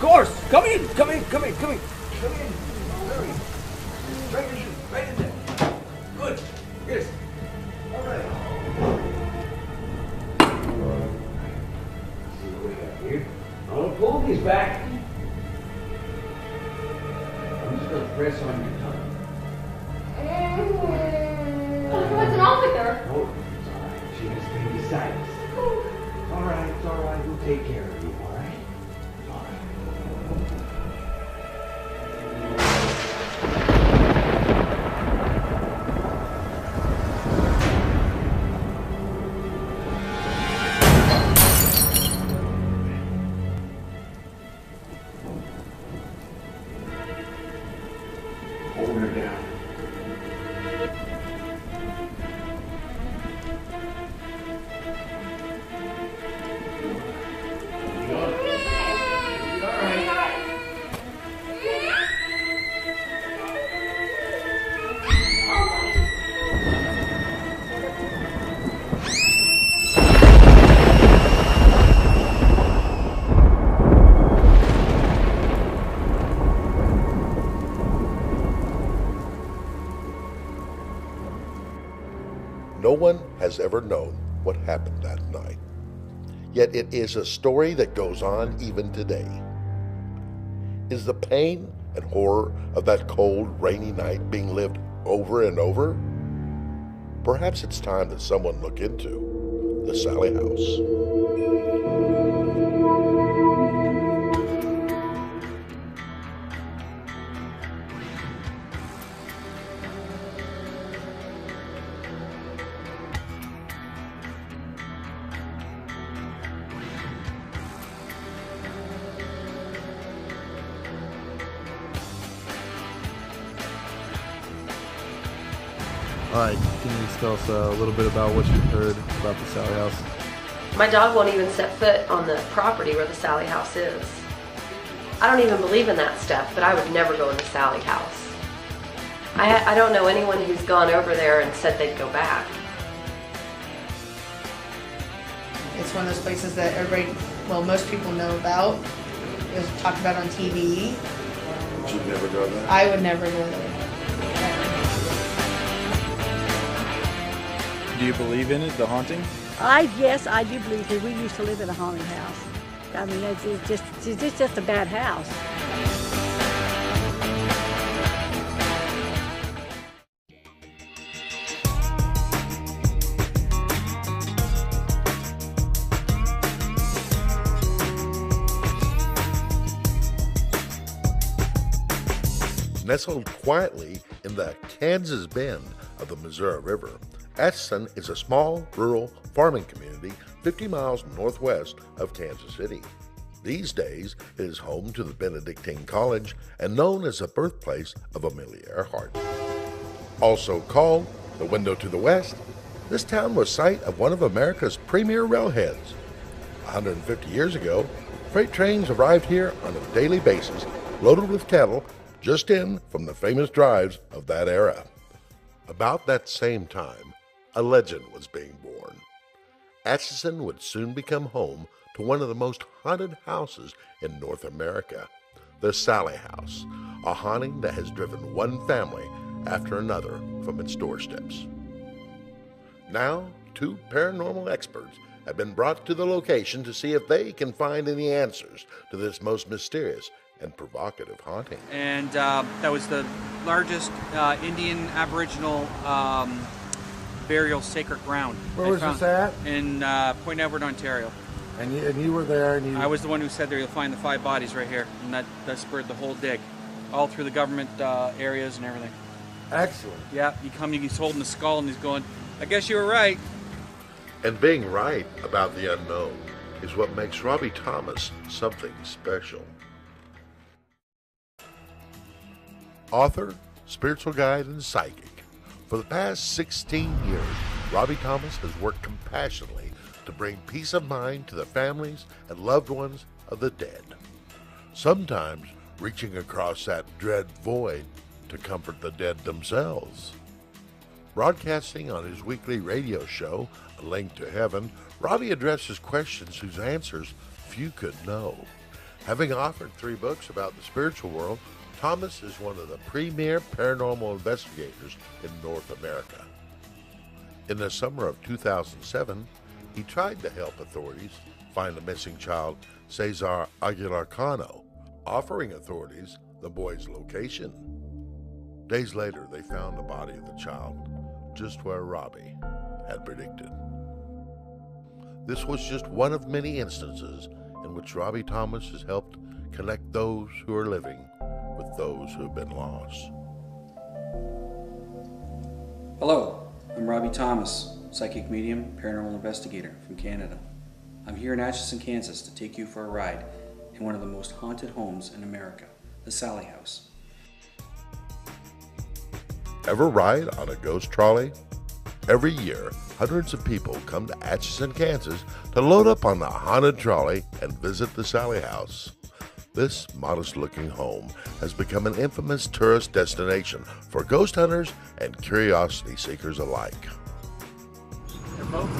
course. Come in. Come in. Come in. Come in. Come in. Hurry. Right in, right in there. Good. Yes. All right. See what we got here. I'll pull these back. I'm just going to press on your tongue. What's wrong with her? Oh, it's all right. She has appendicitis. All right, it's all right. We'll take care of you, all right? All right. Hold her down. No one has ever known what happened that night. Yet it is a story that goes on even today. Is the pain and horror of that cold, rainy night being lived over and over? Perhaps it's time that someone look into the Sallie house. All right, can you just tell us a little bit about what you've heard about the Sallie house? My dog won't even set foot on the property where the Sallie house is. I don't even believe in that stuff, but I would never go in the Sallie house. I don't know anyone who's gone over there and said they'd go back. It's one of those places that everybody, well, most people know about. It was talked about on TV. But you'd never go there? I would never go there. Do you believe in it, the haunting? Yes, I do believe that we used to live in a haunted house. I mean, it's just a bad house. Nestled quietly in the Kansas bend of the Missouri River, Atchison is a small, rural farming community 50 miles northwest of Kansas City. These days, it is home to the Benedictine College and known as the birthplace of Amelia Earhart. Also called the Window to the West, this town was site of one of America's premier railheads. 150 years ago, freight trains arrived here on a daily basis, loaded with cattle just in from the famous drives of that era. About that same time, a legend was being born. Atchison would soon become home to one of the most haunted houses in North America, the Sallie house, a haunting that has driven one family after another from its doorsteps. Now, two paranormal experts have been brought to the location to see if they can find any answers to this most mysterious and provocative haunting. And that was the largest Indian Aboriginal burial sacred ground. Where was this at? In Point Edward, Ontario. And you were there, and I was the one who said there you'll find the 5 bodies right here, and that spurred the whole dig, all through the government areas and everything. Excellent. Yeah, he's holding the skull and he's going, I guess you were right. And being right about the unknown is what makes Robbie Thomas something special. Author, spiritual guide, and psychic. For the past 16 years, Robbie Thomas has worked compassionately to bring peace of mind to the families and loved ones of the dead, sometimes reaching across that dread void to comfort the dead themselves. Broadcasting on his weekly radio show, A Link to Heaven, Robbie addresses questions whose answers few could know. Having authored 3 books about the spiritual world, Thomas is one of the premier paranormal investigators in North America. In the summer of 2007, he tried to help authorities find the missing child, Cesar Aguilar Cano, offering authorities the boy's location. Days later, they found the body of the child, just where Robbie had predicted. This was just one of many instances in which Robbie Thomas has helped connect those who are living with those who have been lost. Hello, I'm Robbie Thomas, psychic medium, paranormal investigator from Canada. I'm here in Atchison, Kansas to take you for a ride in one of the most haunted homes in America, the Sallie House. Ever ride on a ghost trolley? Every year, hundreds of people come to Atchison, Kansas to load up on the haunted trolley and visit the Sallie House. This modest-looking home has become an infamous tourist destination for ghost hunters and curiosity seekers alike.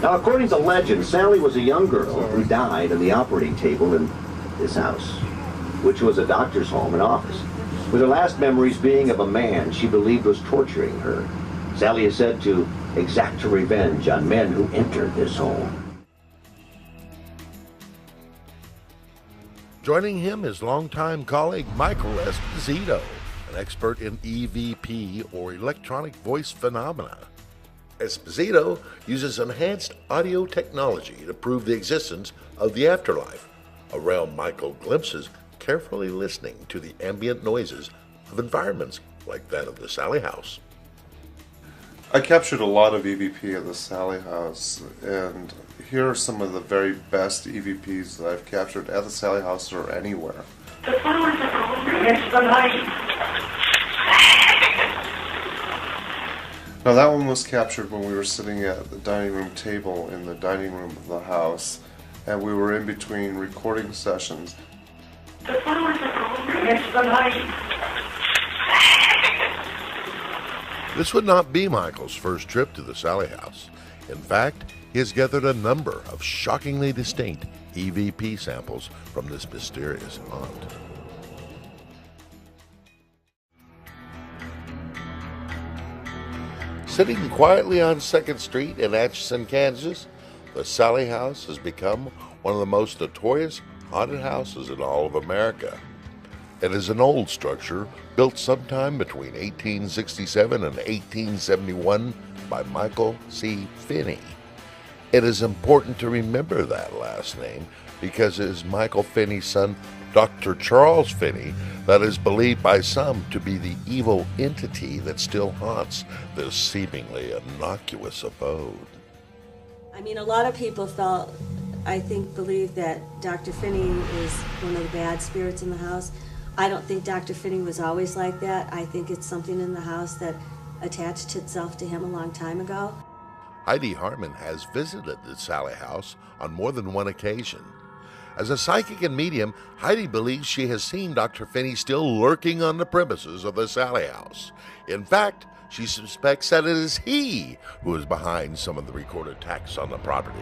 Now, according to legend, Sallie was a young girl who died on the operating table in this house, which was a doctor's home and office, with her last memories being of a man she believed was torturing her. Sallie is said to exact her revenge on men who entered this home. Joining him is longtime colleague Michael Esposito, an expert in EVP or electronic voice phenomena. Esposito uses enhanced audio technology to prove the existence of the afterlife, a realm Michael glimpses carefully listening to the ambient noises of environments like that of the Sallie House. I captured a lot of EVP at the Sallie House, and here are some of the very best EVPs that I've captured at the Sallie House or anywhere. Now that one was captured when we were sitting at the dining room table in the dining room of the house, and we were in between recording sessions. This would not be Michael's first trip to the Sallie House. In fact, he has gathered a number of shockingly distinct EVP samples from this mysterious haunt. Sitting quietly on 2nd Street in Atchison, Kansas, the Sallie House has become one of the most notorious haunted houses in all of America. It is an old structure built sometime between 1867 and 1871 by Michael C. Finney. It is important to remember that last name because it is Michael Finney's son, Dr. Charles Finney, that is believed by some to be the evil entity that still haunts this seemingly innocuous abode. I mean, a lot of people believe that Dr. Finney is one of the bad spirits in the house. I don't think Dr. Finney was always like that. I think it's something in the house that attached itself to him a long time ago. Heidi Harmon has visited the Sallie House on more than one occasion. As a psychic and medium, Heidi believes she has seen Dr. Finney still lurking on the premises of the Sallie House. In fact, she suspects that it is he who is behind some of the recorded attacks on the property.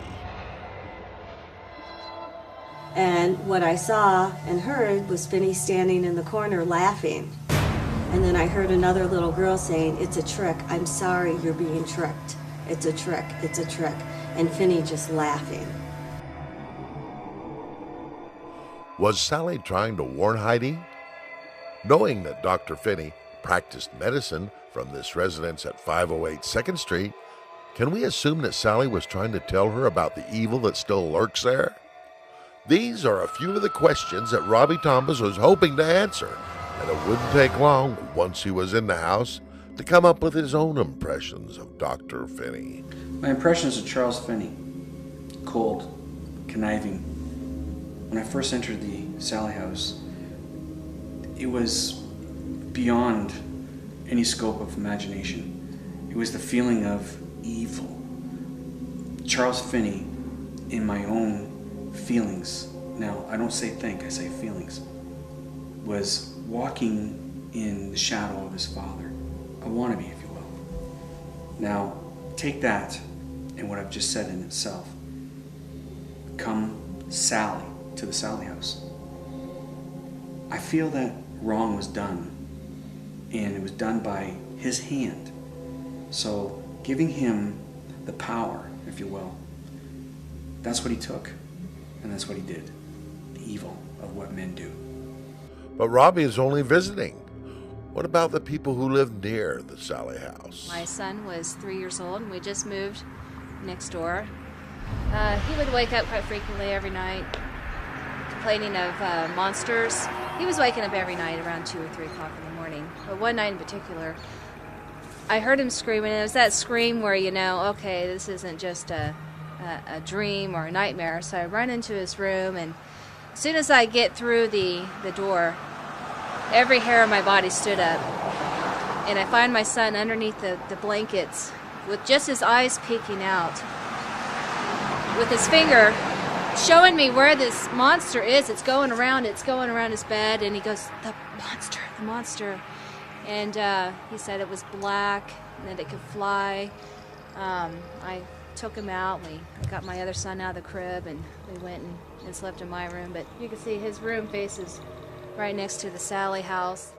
And what I saw and heard was Finney standing in the corner laughing. And then I heard another little girl saying, "It's a trick. I'm sorry, you're being tricked. It's a trick. It's a trick." And Finney just laughing. Was Sallie trying to warn Heidi? Knowing that Dr. Finney practiced medicine from this residence at 508 2nd Street, can we assume that Sallie was trying to tell her about the evil that still lurks there? These are a few of the questions that Robbie Thomas was hoping to answer, and it wouldn't take long once he was in the house to come up with his own impressions of Dr. Finney. My impressions of Charles Finney: cold, conniving. When I first entered the Sallie House, it was beyond any scope of imagination. It was the feeling of evil. Charles Finney, in my own feelings, now I don't say think, I say feelings, was walking in the shadow of his father, a wannabe, if you will. Now, take that and what I've just said in itself. Come Sallie to the Sallie House. I feel that wrong was done, and it was done by his hand. So giving him the power, if you will, that's what he took, and that's what he did. The evil of what men do. But Robbie is only visiting. What about the people who live near the Sallie house? My son was 3 years old, and we just moved next door. He would wake up quite frequently every night, complaining of monsters. He was waking up every night around 2 or 3 o'clock in the morning. But one night in particular, I heard him screaming, and it was that scream where you know, okay, this isn't just a dream or a nightmare. So I run into his room, and as soon as I get through the door, every hair on my body stood up. And I find my son underneath the blankets with just his eyes peeking out, with his finger showing me where this monster is. It's going around his bed, and he goes, the monster. And he said it was black and that it could fly. I took him out. I got my other son out of the crib, and we went and slept in my room. But you can see his room faces right next to the Sallie house.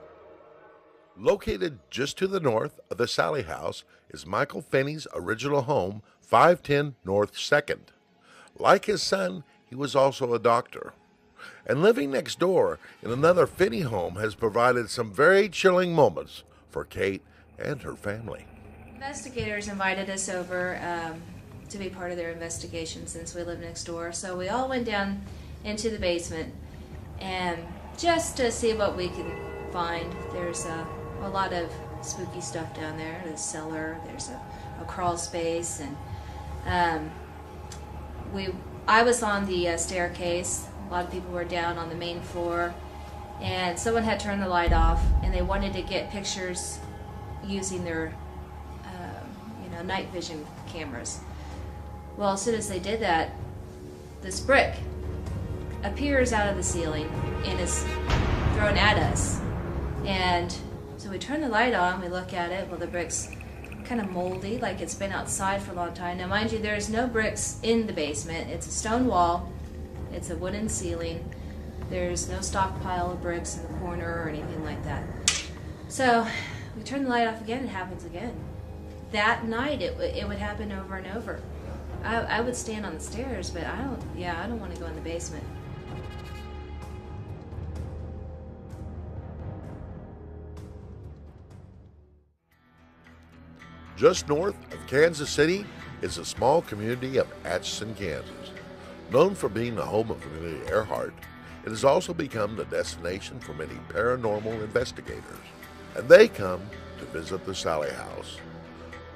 Located just to the north of the Sallie house is Michael Finney's original home, 510 North 2nd. Like his son, he was also a doctor. And living next door in another Finney home has provided some very chilling moments for Kate and her family. Investigators invited us over to be part of their investigation since we live next door. So we all went down into the basement and just to see what we could find. There's a lot of spooky stuff down there. There's a cellar, there's a crawl space, and I was on the staircase. A lot of people were down on the main floor, and someone had turned the light off, and they wanted to get pictures using their night vision cameras. Well, as soon as they did that, this brick appears out of the ceiling and is thrown at us. And so we turn the light on, we look at it. Well, the brick's kind of moldy, like it's been outside for a long time. Now, mind you, there's no bricks in the basement. It's a stone wall. It's a wooden ceiling. There's no stockpile of bricks in the corner or anything like that. So we turn the light off again, it happens again. That night, it would happen over and over. I would stand on the stairs, but I don't want to go in the basement. Just north of Kansas City is the small community of Atchison, Kansas. Known for being the home of Amelia Earhart, it has also become the destination for many paranormal investigators, and they come to visit the Sallie house.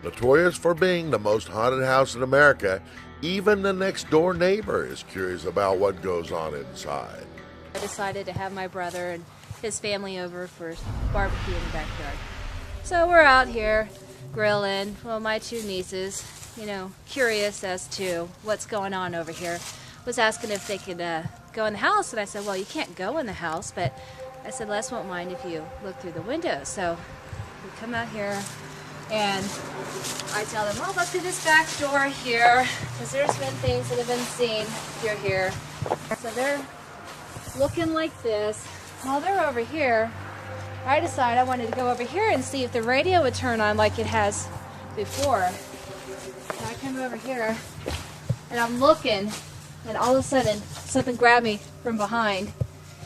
Notorious for being the most haunted house in America, even the next door neighbor is curious about what goes on inside. I decided to have my brother and his family over for barbecue in the backyard. So we're out here grilling. Well, my two nieces, curious as to what's going on over here, was asking if they could go in the house, and I said, well, you can't go in the house, but I said, Les won't mind if you look through the window. So we come out here, and I tell them, well, look through this back door here, because there's been things that have been seen through here. So they're looking like this. While they're over here, I decided I wanted to go over here and see if the radio would turn on like it has before. So I come over here, and I'm looking, and all of a sudden, something grabbed me from behind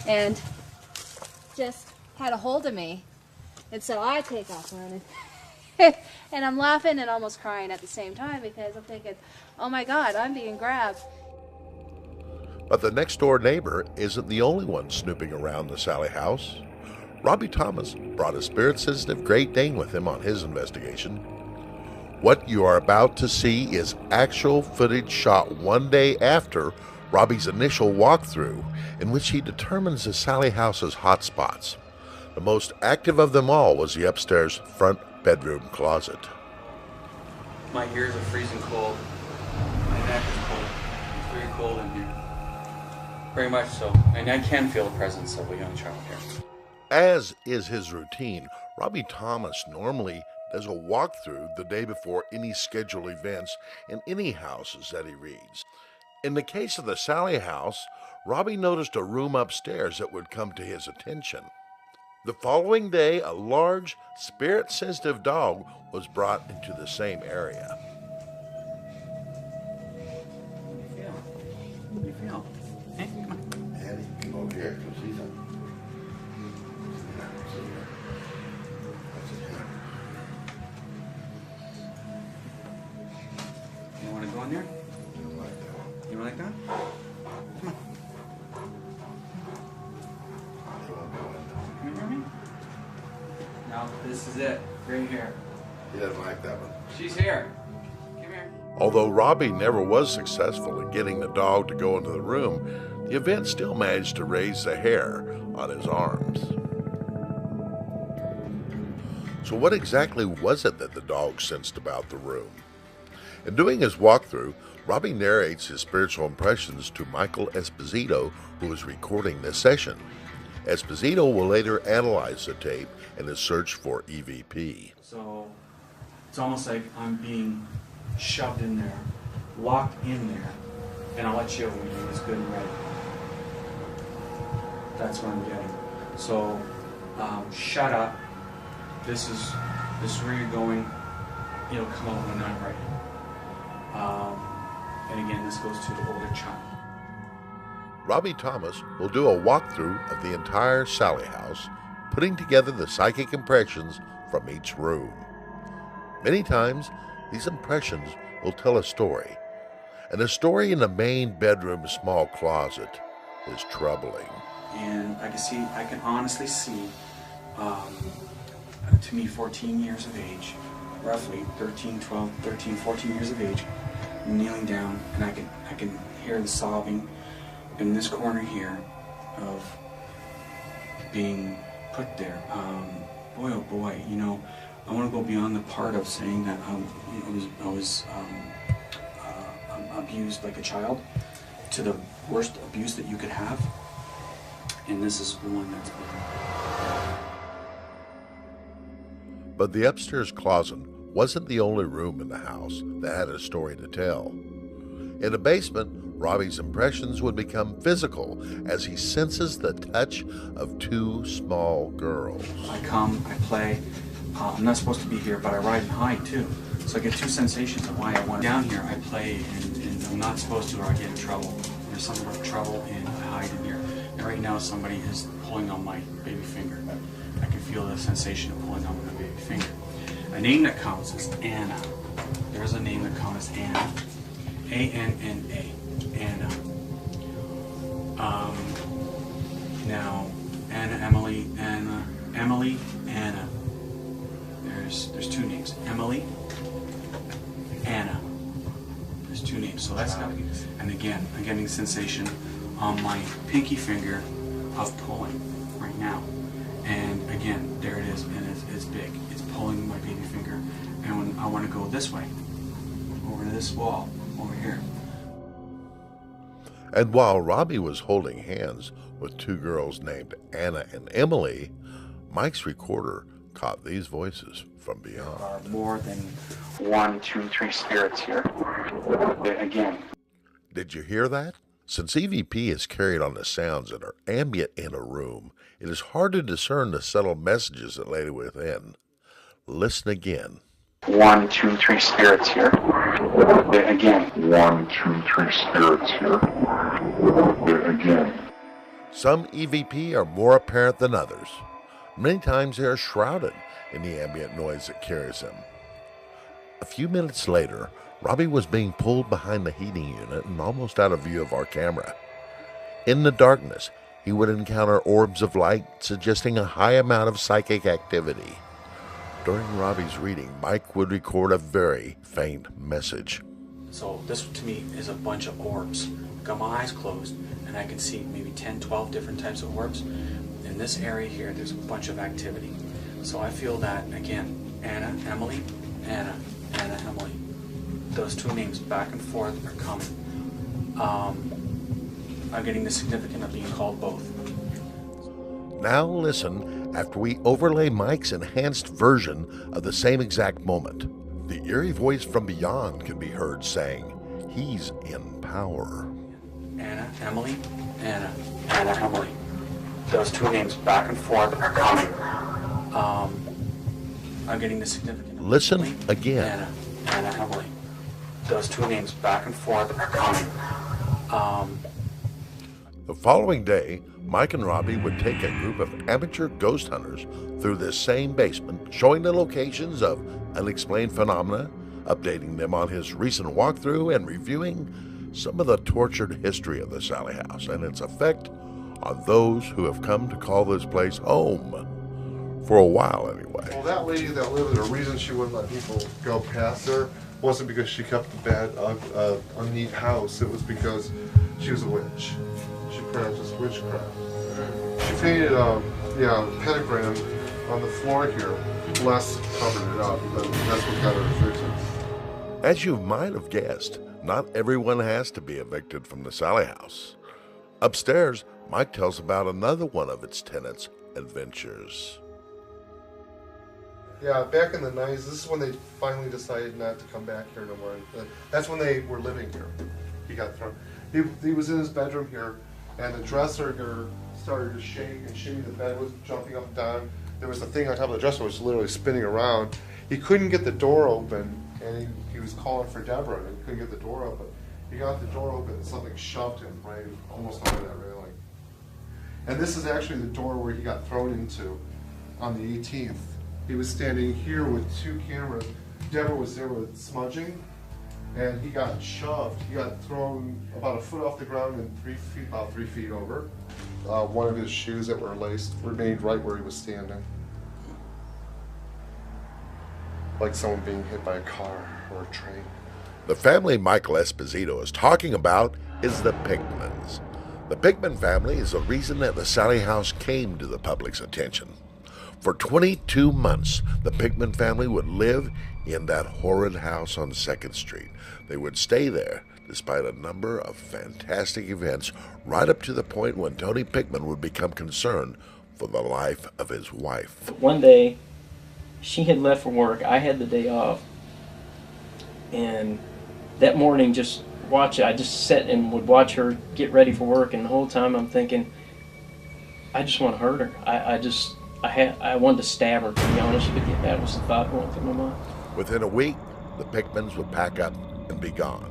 and just had a hold of me. And so I take off running. And I'm laughing and almost crying at the same time because I'm thinking, oh my God, I'm being grabbed. But the next door neighbor isn't the only one snooping around the Sallie house. Robbie Thomas brought a spirit-sensitive Great Dane with him on his investigation. What you are about to see is actual footage shot one day after Robbie's initial walkthrough, in which he determines the Sallie house's hot spots. The most active of them all was the upstairs front bedroom closet. My ears are freezing cold. My neck is cold. It's very cold in here. Very much so. And I can feel the presence of a young child here. As is his routine, Robbie Thomas normally does a walkthrough the day before any scheduled events in any houses that he reads. In the case of the Sallie house, Robbie noticed a room upstairs that would come to his attention. The following day, a large, spirit-sensitive dog was brought into the same area. How do you feel? Hey, come on. Eddie, come over here. Come see something. You want to go in there? You don't like that? Come on. Come here, me. Now, this is it. Right here. He doesn't like that one. She's here. Come here. Although Robbie never was successful in getting the dog to go into the room, the event still managed to raise the hair on his arms. So what exactly was it that the dog sensed about the room? In doing his walkthrough, Robbie narrates his spiritual impressions to Michael Esposito, who is recording this session. Esposito will later analyze the tape in his search for EVP. So it's almost like I'm being shoved in there, locked in there, and I'll let you know when it's good and ready. That's what I'm getting. So shut up. This is where you're going. It'll come out when I'm ready. And again, this goes to the older child. Robbie Thomas will do a walkthrough of the entire Sallie house, putting together the psychic impressions from each room. Many times, these impressions will tell a story, and the story in the main bedroom small closet is troubling. And I can honestly see, to me, 14 years of age, roughly 13, 14 years of age, kneeling down, and I can hear the sobbing in this corner here of being put there. Boy, oh boy, you know, I want to go beyond the part of saying that I was abused like a child to the worst abuse that you could have, and this is one that's been. But the upstairs closet wasn't the only room in the house that had a story to tell. In the basement, Robbie's impressions would become physical as he senses the touch of two small girls. I come, I play. I'm not supposed to be here, but I ride and hide too. So I get two sensations of why I want down here. I play and I'm not supposed to, or I get in trouble. There's some sort of trouble and I hide in here. And right now somebody is pulling on my baby finger. I can feel the sensation of pulling on my baby finger. A name that comes is Anna. There's a name that comes Anna. A-N-N-A. Anna. Now, Anna, Emily, Anna, Emily, Anna. There's two names. Emily, Anna. There's two names. So that's gotta be. And again, I'm getting a sensation on my pinky finger of pulling right now. And again, there it is, and it's big. It's pulling my baby finger. And when I want to go this way, over to this wall, over here. And while Robbie was holding hands with two girls named Anna and Emily, Mike's recorder caught these voices from beyond. There are more than 1, 2, 3 spirits here. Again. Did you hear that? Since EVP is carried on the sounds that are ambient in a room, it is hard to discern the subtle messages that lay within. Listen again. 1, 2, 3 spirits here. Again. 1, 2, 3 spirits here. Again. Some EVP are more apparent than others. Many times they are shrouded in the ambient noise that carries them. A few minutes later, Robbie was being pulled behind the heating unit and almost out of view of our camera. In the darkness, he would encounter orbs of light suggesting a high amount of psychic activity. During Robbie's reading, Mike would record a very faint message. So this to me is a bunch of orbs. I got my eyes closed and I can see maybe 10, 12 different types of orbs. In this area here, there's a bunch of activity. So I feel that, again, Anna, Emily, Anna, Anna, Emily. Those two names back and forth are coming. I'm getting the significance of being called both. Now listen after we overlay Mike's enhanced version of the same exact moment. The eerie voice from beyond can be heard saying, "He's in power." Anna, Emily, Anna, Emily. Those two names back and forth are coming. I'm getting the significant. Listen again. Anna, Emily. Those two names back and forth are coming. The following day, Mike and Robbie would take a group of amateur ghost hunters through this same basement, showing the locations of unexplained phenomena, updating them on his recent walkthrough, and reviewing some of the tortured history of the Sallie house and its effect on those who have come to call this place home. For a while, anyway. Well, that lady that lived there, the reason she wouldn't let people go past her wasn't because she kept a bad, unneat house. It was because she was a witch. She practiced witchcraft. She painted a pentagram on the floor here. Les covered it up, but that's what got her evicted. As you might have guessed, not everyone has to be evicted from the Sallie house. Upstairs, Mike tells about another one of its tenants' adventures. Yeah, back in the 90s, this is when they finally decided not to come back here no more. That's when they were living here. He got thrown. He was in his bedroom here, and the dresser here started to shake and shimmy. The bed was jumping up and down. There was a thing on top of the dresser which was literally spinning around. He couldn't get the door open, and he was calling for Deborah, and he couldn't get the door open. He got the door open, and something shoved him right almost under that railing. And this is actually the door where he got thrown into on the 18th. He was standing here with two cameras. Deborah was there with smudging, and he got shoved. He got thrown about a foot off the ground and about 3 feet over. One of his shoes that were laced remained right where he was standing. Like someone being hit by a car or a train. The family Michael Esposito is talking about is the Pickmans. The Pickman family is the reason that the Sallie house came to the public's attention. For 22 months, the Pickman family would live in that horrid house on 2nd Street. They would stay there despite a number of fantastic events, right up to the point when Tony Pickman would become concerned for the life of his wife. One day, she had left for work. I had the day off. And that morning, I just sat and would watch her get ready for work, and the whole time I'm thinking, I just want to hurt her. I wanted to stab her, to be honest with you. That was the thought going through my mind. Within a week, the Pickmans would pack up and be gone.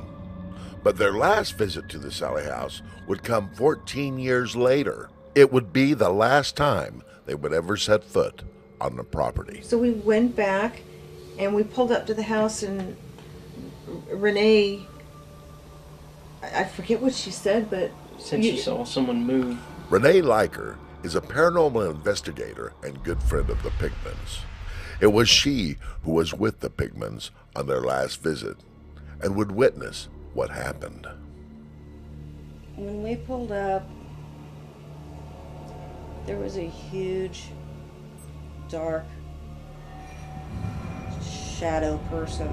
But their last visit to the Sallie house would come 14 years later. It would be the last time they would ever set foot on the property. So we went back and we pulled up to the house, and Renee, I forget what she said, but... Said she saw someone move. Renee Liker is a paranormal investigator and good friend of the Pickmans. It was she who was with the Pickmans on their last visit and would witness what happened. When we pulled up, there was a huge, dark, shadow person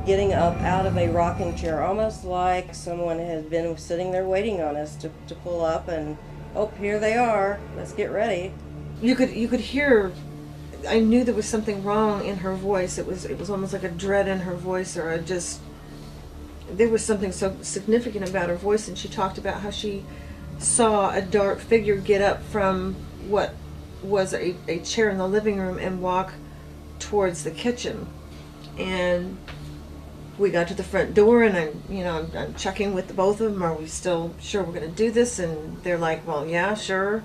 getting up out of a rocking chair, almost like someone had been sitting there waiting on us to pull up, and oh, here they are, let's get ready. You could hear, I knew there was something wrong in her voice. It was almost like a dread in her voice, or there was something so significant about her voice, and she talked about how she saw a dark figure get up from what was a chair in the living room and walk towards the kitchen. And we got to the front door, and I'm checking with both of them. Are we still sure we're going to do this? And they're like, well, yeah, sure.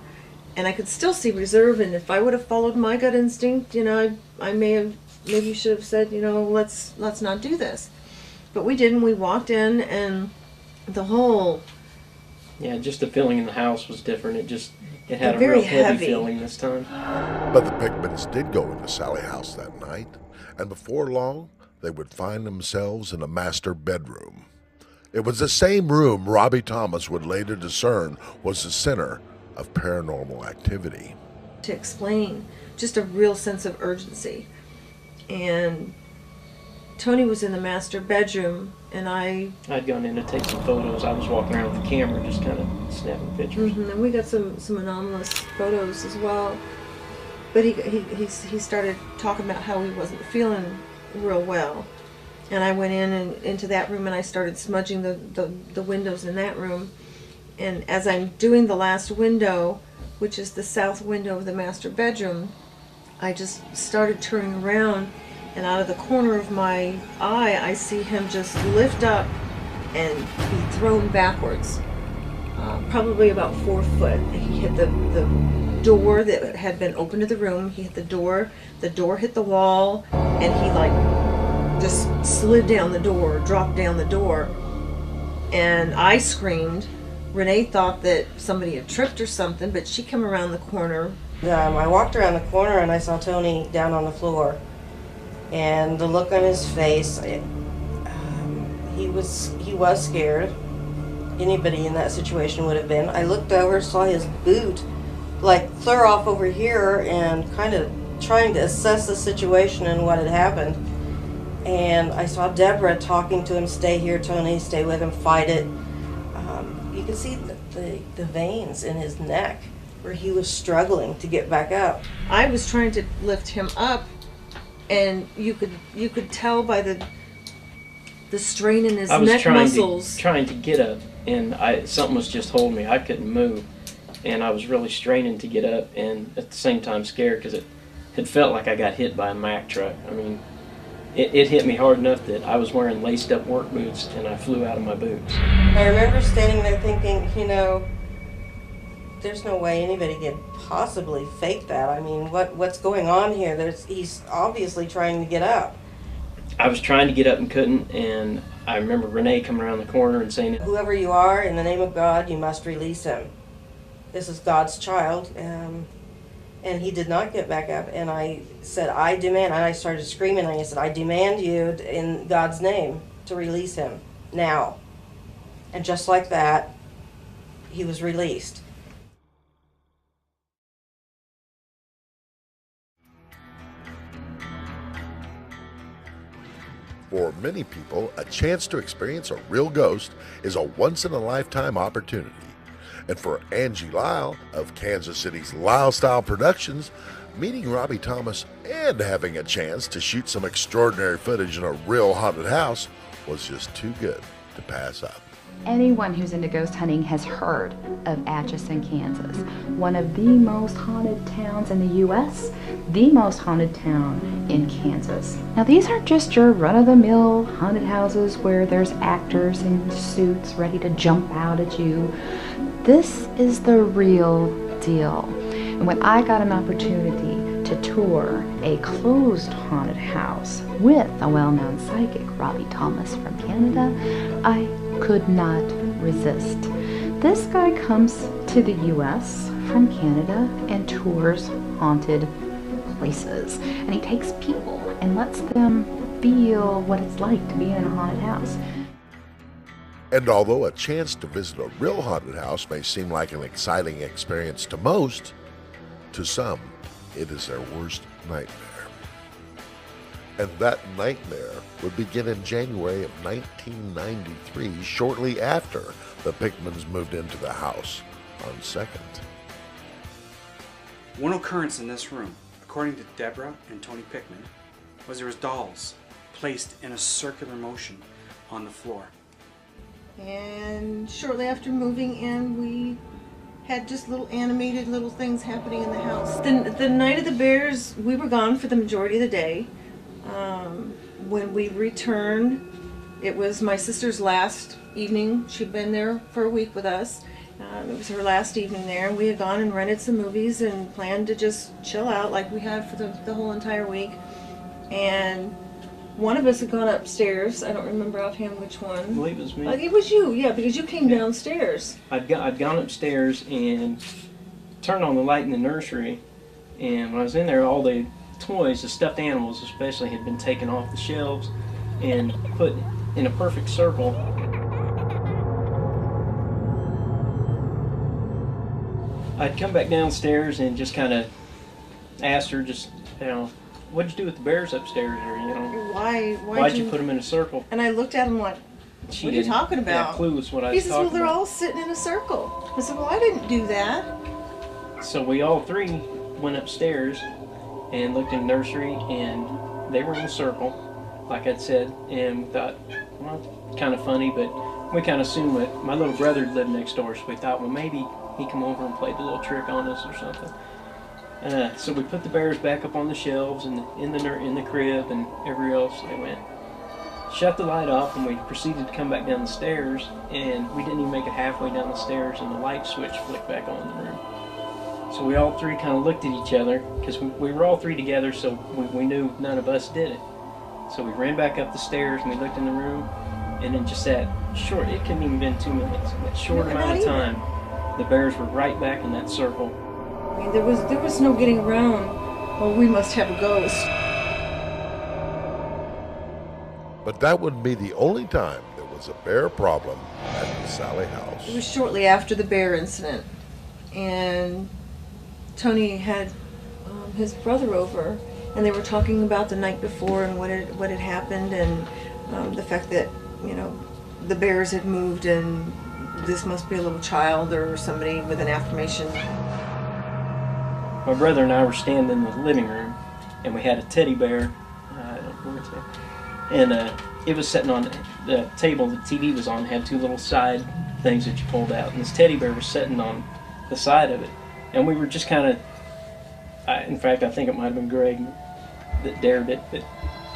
And I could still see reserve. And if I would have followed my gut instinct, I maybe should have said, let's not do this. But we didn't. We walked in, and the whole... Yeah, just the feeling in the house was different. It had a very real heavy heavy feeling this time. But the Pickmans did go into Sallie house that night, and before long, they would find themselves in a master bedroom. It was the same room Robbie Thomas would later discern was the center of paranormal activity. To explain, just a real sense of urgency. And Tony was in the master bedroom, and I'd gone in to take some photos. I was walking around with the camera, just kind of snapping pictures. And we got some anomalous photos as well. But he started talking about how he wasn't feeling real well, and I went into that room and I started smudging the windows in that room, And as I'm doing the last window, which is the south window of the master bedroom, I just started turning around, and out of the corner of my eye, I see him just lift up and be thrown backwards, probably about 4 foot. He hit the door that had been open to the room. He hit the door hit the wall, and he like just slid down the door, dropped down the door, and I screamed. Renee thought that somebody had tripped or something, but she came around the corner. I walked around the corner and I saw Tony down on the floor, and the look on his face, he was scared. Anybody in that situation would have been. I looked over, saw his boot like clear off over here, and kind of trying to assess the situation and what had happened. And I saw Deborah talking to him, "Stay here, Tony, stay with him, fight it." You could see the veins in his neck where he was struggling to get back up. I was trying to lift him up, and you could tell by the strain in his neck muscles. Trying to get up, and something was just holding me. I couldn't move, and I was really straining to get up, and at the same time scared because it had felt like I got hit by a Mack truck. I mean, it hit me hard enough that I was wearing laced up work boots, and I flew out of my boots. I remember standing there thinking, there's no way anybody could possibly fake that. I mean, what's going on here? He's obviously trying to get up. I was trying to get up and couldn't, and I remember Renee coming around the corner and saying, "Whoever you are, in the name of God, you must release him. This is God's child." And he did not get back up, and I said, "I demand," and I started screaming, and I said, "I demand you, in God's name, to release him, now." And just like that, he was released. For many people, a chance to experience a real ghost is a once-in-a-lifetime opportunity. And for Angie Lyle of Kansas City's Lyle Style Productions, meeting Robbie Thomas and having a chance to shoot some extraordinary footage in a real haunted house was just too good to pass up. Anyone who's into ghost hunting has heard of Atchison, Kansas, one of the most haunted towns in the U.S., the most haunted town in Kansas. Now, these aren't just your run-of-the-mill haunted houses where there's actors in suits ready to jump out at you. This is the real deal. And when I got an opportunity to tour a closed haunted house with a well-known psychic, Robbie Thomas from Canada, I could not resist. This guy comes to the U.S. from Canada and tours haunted places. And he takes people and lets them feel what it's like to be in a haunted house. And although a chance to visit a real haunted house may seem like an exciting experience to most, to some, it is their worst nightmare. And that nightmare would begin in January of 1993, shortly after the Pickmans moved into the house on 2nd. One occurrence in this room, according to Deborah and Tony Pickman, was there was dolls placed in a circular motion on the floor. And shortly after moving in, we had just little animated little things happening in the house. The night of the bears, we were gone for the majority of the day. When we returned, it was my sister's last evening. She'd been there for a week with us. It was her last evening there. We had gone and rented some movies and planned to just chill out like we had for the whole entire week. And one of us had gone upstairs. I don't remember offhand which one. I believe it was me. It was you, yeah, because you came downstairs. I'd gone upstairs and turned on the light in the nursery, and when I was in there, all the toys, the stuffed animals especially, had been taken off the shelves and put in a perfect circle. I'd come back downstairs and just kind of asked her, what'd you do with the bears upstairs? Or, why'd you put them in a circle? And I looked at him like, what are you talking about? Clue was what I was He says, well, talking they're about. all sitting in a circle. I said, well, I didn't do that. So we all three went upstairs and looked in the nursery, and they were in a circle, like I'd said, and we thought, well, kind of funny, but we kind of assumed that my little brother lived next door, so we thought, well, maybe he come over and played a little trick on us or something. So we put the bears back up on the shelves and in the crib and everywhere else they went. Shut the light off, and we proceeded to come back down the stairs, and we didn't even make it halfway down the stairs, and the light switch flicked back on in the room. So we all three kind of looked at each other, because we were all three together, so we knew none of us did it. So we ran back up the stairs, and we looked in the room, and in just that short, it couldn't even been 2 minutes, that short amount of time, the bears were right back in that circle. I mean, there was no getting around, well, we must have a ghost. But that wouldn't be the only time there was a bear problem at the Sallie house. It was shortly after the bear incident, and Tony had his brother over, and they were talking about the night before and what had happened, and the fact that, you know, the bears had moved, and this must be a little child or somebody with an affirmation. My brother and I were standing in the living room, and we had a teddy bear. I don't know where it's at. And it was sitting on the table the TV was on, had two little side things that you pulled out, and this teddy bear was sitting on the side of it. And we were just kind of, in fact, I think it might have been Greg that dared it, but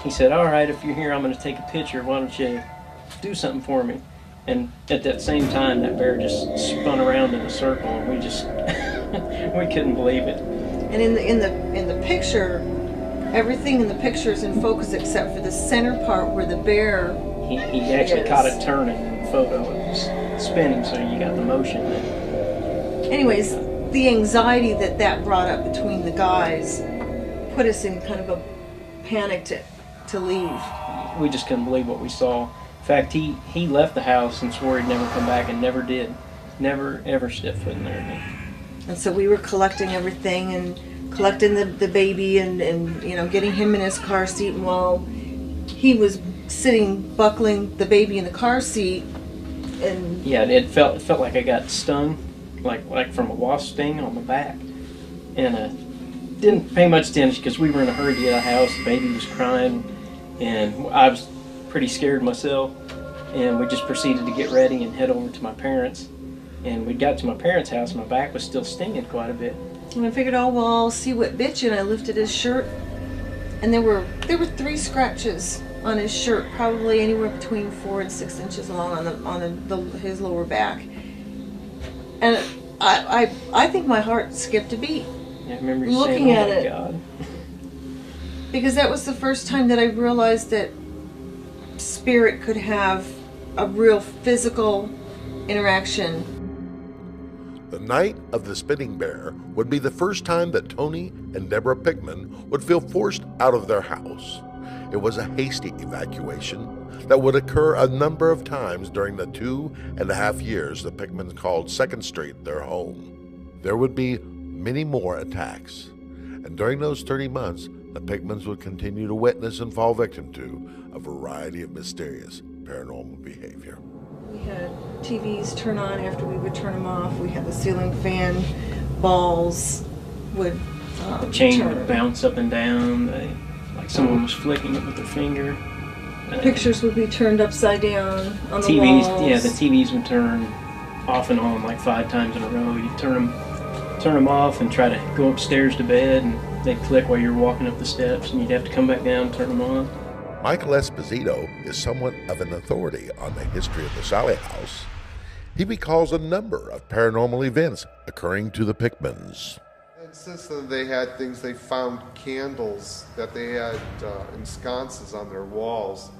he said, all right, if you're here, I'm going to take a picture. Why don't you do something for me? And at that same time, that bear just spun around in a circle, and we just, we couldn't believe it. And in the picture, everything in the picture is in focus except for the center part where the bear He actually caught it turning in the photo. It was spinning, so you got the motion. Anyways, the anxiety that brought up between the guys put us in kind of a panic to leave. We just couldn't believe what we saw. In fact, he left the house and swore he'd never come back, and never did. Never, ever stepped foot in there again. And so we were collecting everything and collecting the baby and you know, getting him in his car seat, and while he was sitting buckling the baby in the car seat, and yeah, it felt like I got stung, like from a wasp sting on the back, and didn't pay much attention because we were in a hurry to get out of the house. The baby was crying, and I was pretty scared myself, and we just proceeded to get ready and head over to my parents. And we got to my parents' house, and my back was still stinging quite a bit. And I figured, oh well, I'll see what bit you. And I lifted his shirt, and there were 3 scratches on his shirt, probably anywhere between 4 and 6 inches long on his lower back. And I think my heart skipped a beat. Yeah, I remember you looking saying, at "Oh my it, God," because that was the first time that I realized that spirit could have a real physical interaction. The night of the spinning bear would be the first time that Tony and Deborah Pickman would feel forced out of their house. It was a hasty evacuation that would occur a number of times during the 2.5 years the Pickmans called 2nd Street their home. There would be many more attacks, and during those 30 months, the Pickmans would continue to witness and fall victim to a variety of mysterious paranormal behavior. We had TVs turn on after we would turn them off. We had the ceiling fan, balls would the chain turn. would bounce up and down, like someone was flicking it with their finger. Pictures would be turned upside down on the TVs, walls. yeah, the TVs would turn off and on like 5 times in a row. You'd turn them off and try to go upstairs to bed, and they'd click while you're walking up the steps, and you'd have to come back down and turn them on. Michael Esposito is somewhat of an authority on the history of the Sallie house. He recalls a number of paranormal events occurring to the Pickmans. And since then they had things, they found candles that they had in sconces on their walls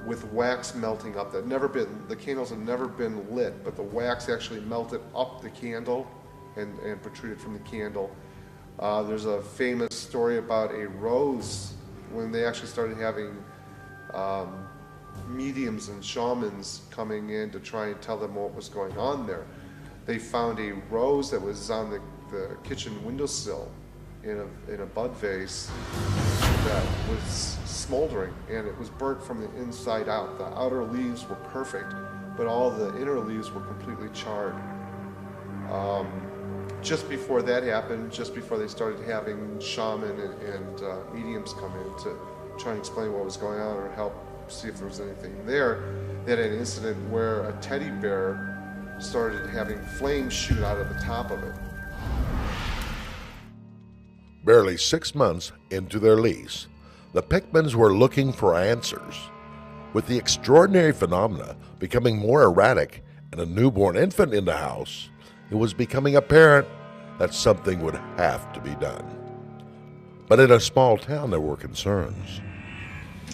with wax melting up. The candles had never been lit, but the wax actually melted up the candle and protruded from the candle. There's a famous story about a rose when they actually started having mediums and shamans coming in to try and tell them what was going on there. They found a rose that was on the kitchen windowsill in a bud vase that was smoldering, and it was burnt from the inside out. The outer leaves were perfect, but all the inner leaves were completely charred. Just before that happened, just before they started having shaman and mediums come in to try and explain what was going on or help see if there was anything there, they had an incident where a teddy bear started having flames shoot out of the top of it. Barely 6 months into their lease, the Pickmans were looking for answers. With the extraordinary phenomena becoming more erratic and a newborn infant in the house, it was becoming apparent that something would have to be done. But in a small town, there were concerns.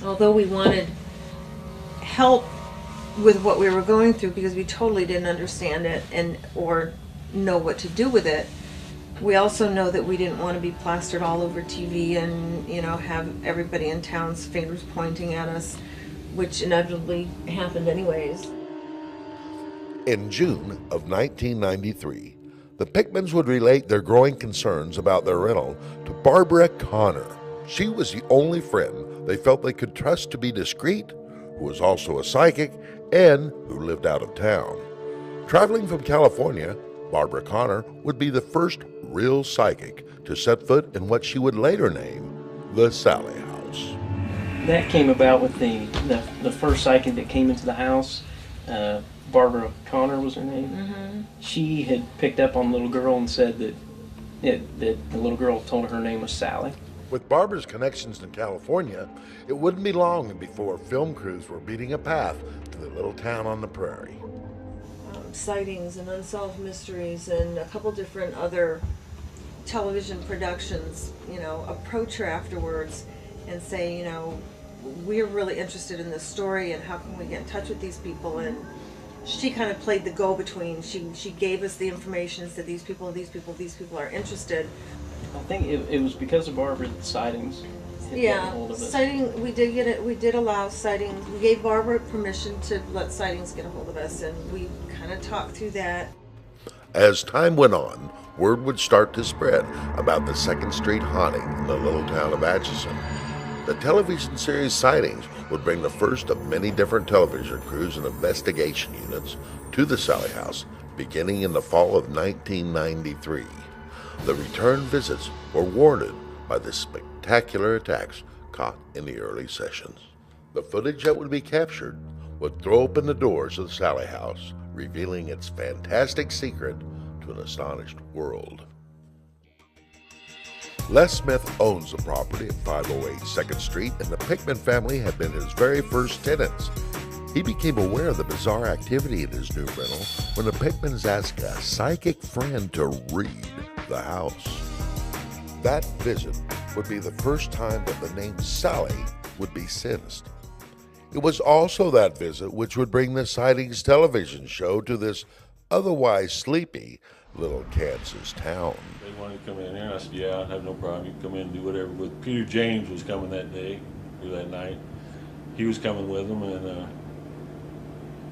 Although we wanted help with what we were going through because we totally didn't understand it or know what to do with it, we also know that we didn't want to be plastered all over TV and, have everybody in town's fingers pointing at us, which inevitably happened anyways. In June of 1993, the Pickmans would relate their growing concerns about their rental to Barbara Connor. She was the only friend they felt they could trust to be discreet, who was also a psychic, and who lived out of town. Traveling from California, Barbara Connor would be the first real psychic to set foot in what she would later name the Sallie House. That came about with the first psychic that came into the house. Barbara Connor was her name. Mm-hmm. She had picked up on the little girl and said that the little girl told her name was Sallie. With Barbara's connections in California, it wouldn't be long before film crews were beating a path to the little town on the prairie. Sightings and unsolved mysteries and a couple different other television productions, approach her afterwards and say, we're really interested in this story and how can we get in touch with these people. And she kind of played the go-between. She gave us the information and said these people are interested. I think it was because of Barbara that sightings had gotten hold of us. Sighting, we did get it. We did allow sightings. We gave Barbara permission to let sightings get a hold of us, and we kind of talked through that. As time went on, word would start to spread about the 2nd Street haunting in the little town of Atchison. The television series Sightings would bring the first of many different television crews and investigation units to the Sallie House beginning in the fall of 1993. The return visits were warranted by the spectacular attacks caught in the early sessions. The footage that would be captured would throw open the doors of the Sallie House, revealing its fantastic secret to an astonished world. Les Smith owns the property at 508 2nd Street, and the Pickman family had been his very first tenants. He became aware of the bizarre activity in his new rental when the Pickmans asked a psychic friend to read the house. That visit would be the first time that the name Sallie would be sensed. It was also that visit which would bring the Sightings television show to this otherwise sleepy little Kansas town. They wanted to come in here, and I said, yeah, I have no problem. You can come in and do whatever. But Peter James was coming that day, or that night. He was coming with them, and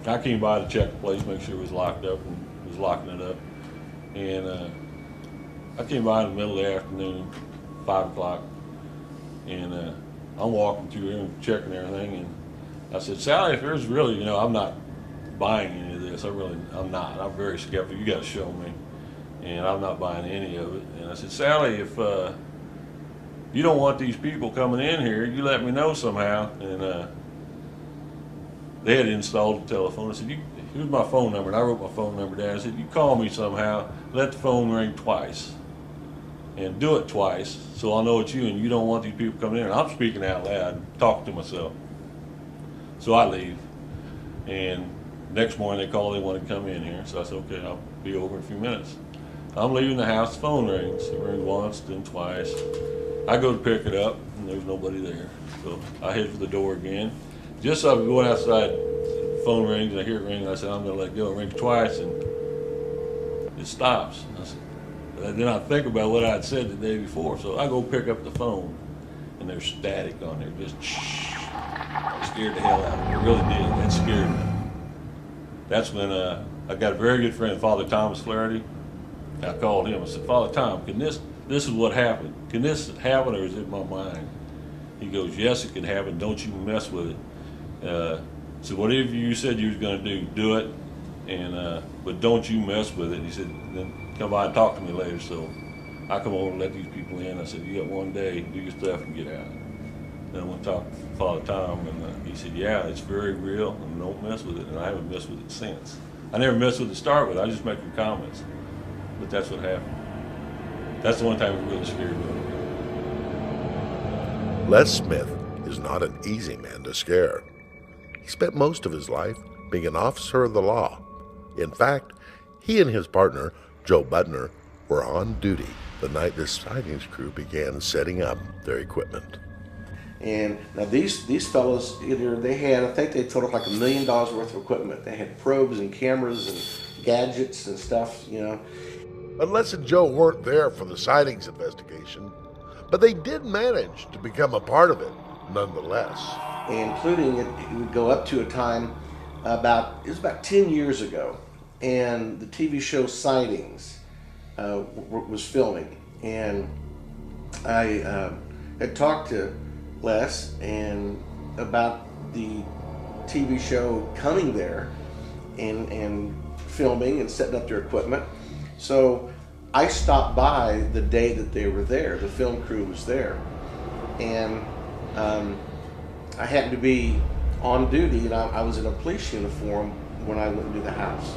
I came by to check the place, make sure it was locked up, and was locking it up. And I came by in the middle of the afternoon, 5 o'clock, and I'm walking through here and checking everything, and I said, Sallie, if there's really, I'm not buying any of this. I'm not. I'm very skeptical. You got to show me. And I'm not buying any of it. And I said, Sallie, if you don't want these people coming in here, you let me know somehow. And they had installed the telephone. I said, here's my phone number. And I wrote my phone number down. I said, you call me somehow, let the phone ring twice. And do it twice so I'll know it's you and you don't want these people coming in. And I'm speaking out loud, talking to myself. So I leave. And next morning they call, they want to come in here. So I said, okay, I'll be over in a few minutes. I'm leaving the house, the phone rings. It rings once, then twice. I go to pick it up, and there's nobody there. So I head for the door again. Just so I'm going outside, the phone rings, and I hear it ring, and I said, I'm going to let go. It rings twice, and it stops. And then I think about what I had said the day before, so I go pick up the phone, and there's static on there, just it scared the hell out of me. It really did. It scared me. That's when I got a very good friend, Father Thomas Flaherty. I called him. I said, Father Tom, this is what happened. Can this happen, or is it my mind? He goes, yes, it can happen. Don't you mess with it. So whatever you said you was going to do it, and but don't you mess with it. He said, then come by and talk to me later. So I come over and let these people in. I said, you got one day, do your stuff and get out. Then I went and talked to Father Tom, and he said, yeah, it's very real, and don't mess with it. And I haven't messed with it since. I never messed with it to start with. I just making comments. But that's what happened. That's the one time it really scared me. Les Smith is not an easy man to scare. He spent most of his life being an officer of the law. In fact, he and his partner, Joe Budner, were on duty the night this sightings crew began setting up their equipment. And now these fellows, they had, I think they totaled like $1 million worth of equipment. They had probes and cameras and gadgets and stuff, you know. But Les and Joe weren't there for the sightings investigation, but they did manage to become a part of it nonetheless. Including it would go up to a time it was about 10 years ago, and the TV show Sightings was filming, and I had talked to Les and about the TV show coming there and filming and setting up their equipment. So I stopped by the day that they were there. The film crew was there, and I happened to be on duty, and I was in a police uniform when I went into the house.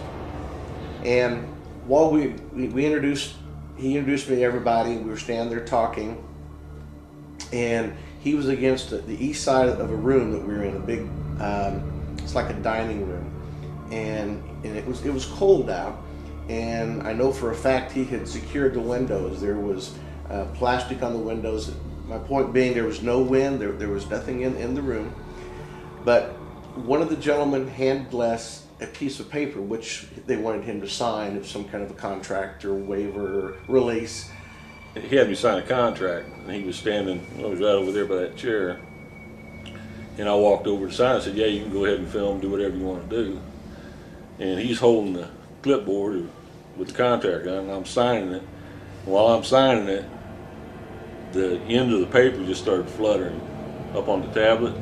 And while he introduced me to everybody, we were standing there talking, and he was against the east side of a room that we were in, a big, it's like a dining room, and it was cold out, and I know for a fact he had secured the windows. There was plastic on the windows. My point being, there was no wind, there was nothing in the room, but one of the gentlemen handed Les a piece of paper which they wanted him to sign of some kind of a contract or waiver or release. He had me sign a contract, and he was standing, I was right over there by that chair, and I walked over to sign. I said, yeah, you can go ahead and film, do whatever you want to do. And he's holding the clipboard with the contract, and I'm signing it. While I'm signing it, the end of the paper just started fluttering up on the tablet,